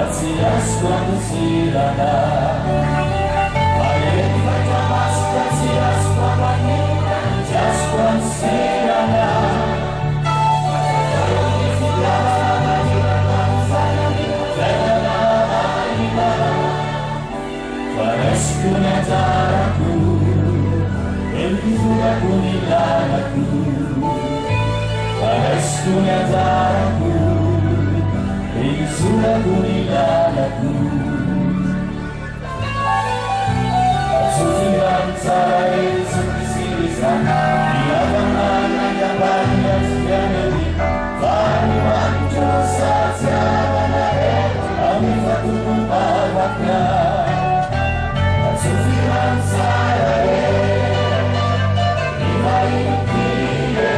Gracias por decirla. Vale, vaya más, gracias por venir, gracias por decirla. Pareskunya jarakku, sudah kunilalaku. Pareskunya jarakku, sudah kunilalaku. Sufiran saya seperti sana, dia mana yang banyak sekali. Bani wancu saja mana kami satu awaknya. Sufiran saya, ibarat dia,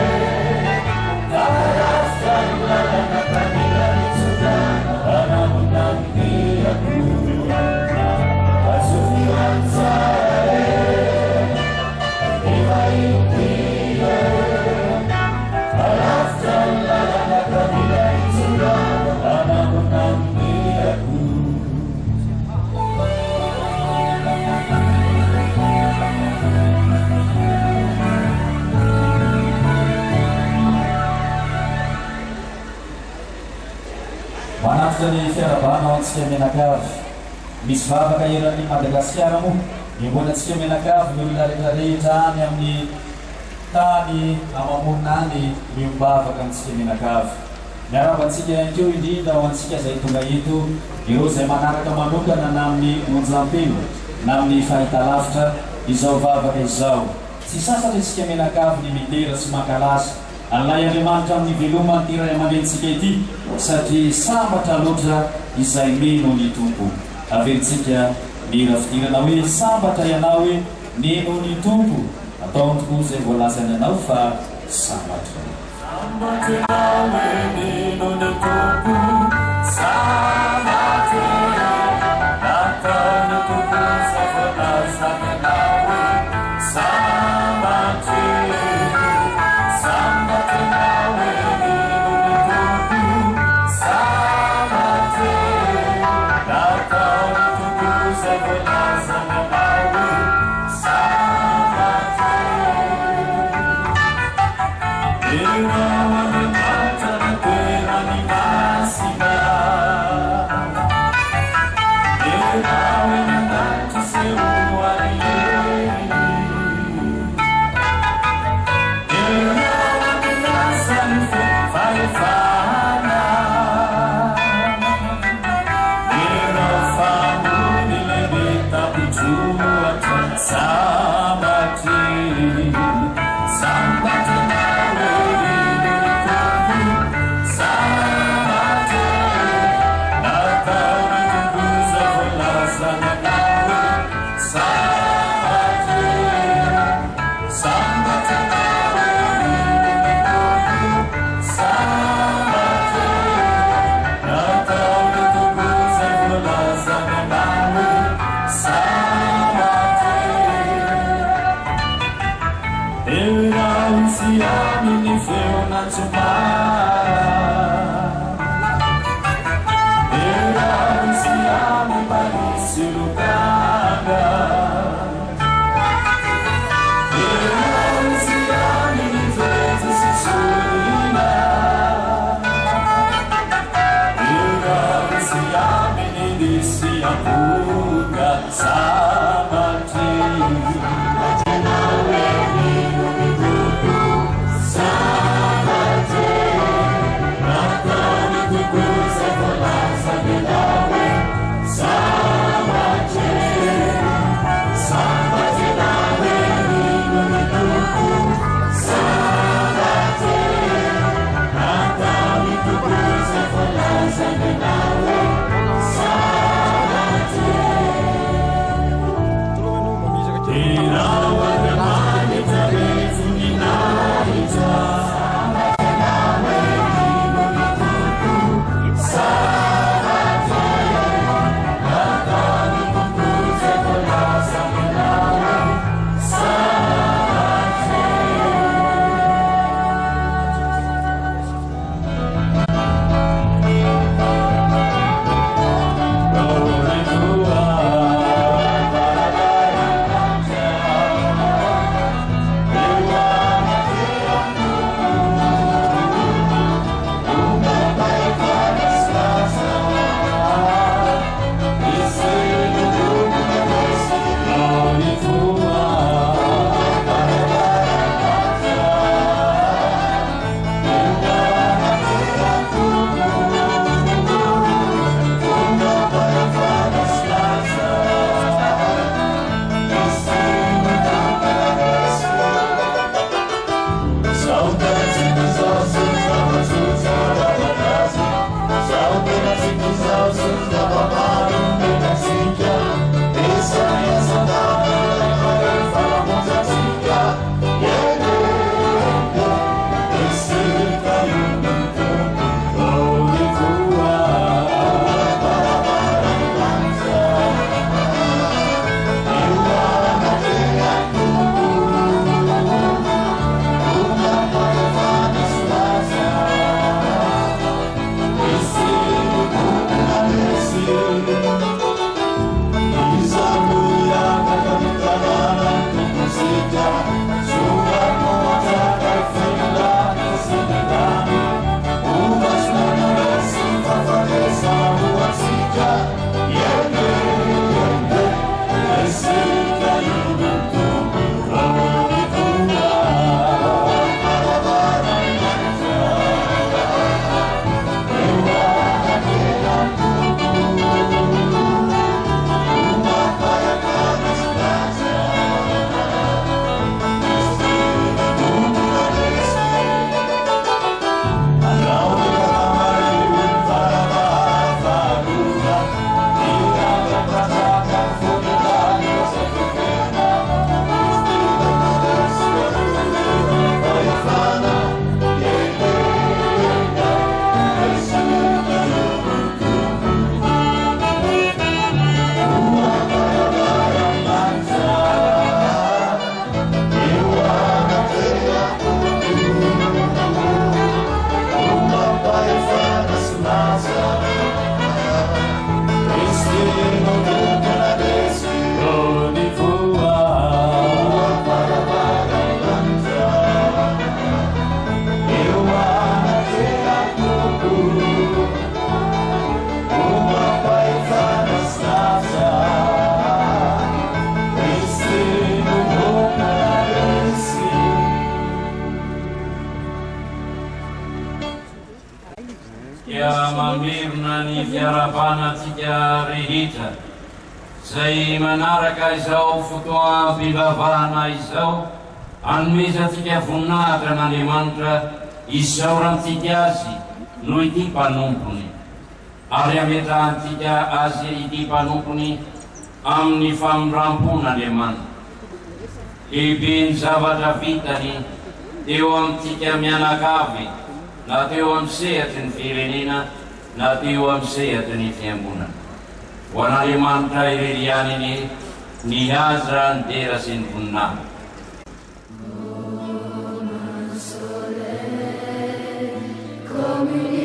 harapkan lana pernila sudah namun nanti aku. Sufiran saya, ibarat dia, harapkan lana pernila sudah namun nanti aku. Manafsani fiarabana antsika mianakavy, misy vavaka eran'ny Madagasikara moa miomboana antsika mianakavy ny olona rehetrarehetra any amin'ny tany amamonina any miombavaka antsika mianakavy. Miarabantsika ihany koa indrindra ho antsika izay tonga eto, ireo izay manaraka manokana na amin'ny onjampelo na amin'ny fahitalavitra izao vavaka izao. Tsy sasatra antsika mianakavy ny mitera sy mankalaza. Alay Andriamanitra amin'ny velomany ty ray aman-drentsika ity satria sambatra loatra izay meno ny tompo. Averintsika mira fidirana hoe sambatra ianao hoe meno ny tompo. Atao tokoa izay voalazany ianao fa sambatra. Sambatra ianao hoe meno ny tompo, sambatra natao ny tompo izay voalazany ianao hoe sambatra. Samate Ya mamirna ni fiarapana tijarihita Say manaraka isau futua bibavana isau Anmisa tika funata na ni mantra Isau rantikiasi Nuiti panumpuni Arya meta tika asia iti panumpuni Amni fam rampuna deman Ibin sabada vitani Ewam tika mianakavi Natiwam seyatin filinina, natiwam seyatin itiambunan. Wanari mantra iriyanini, nihazran terasin punna. Communion.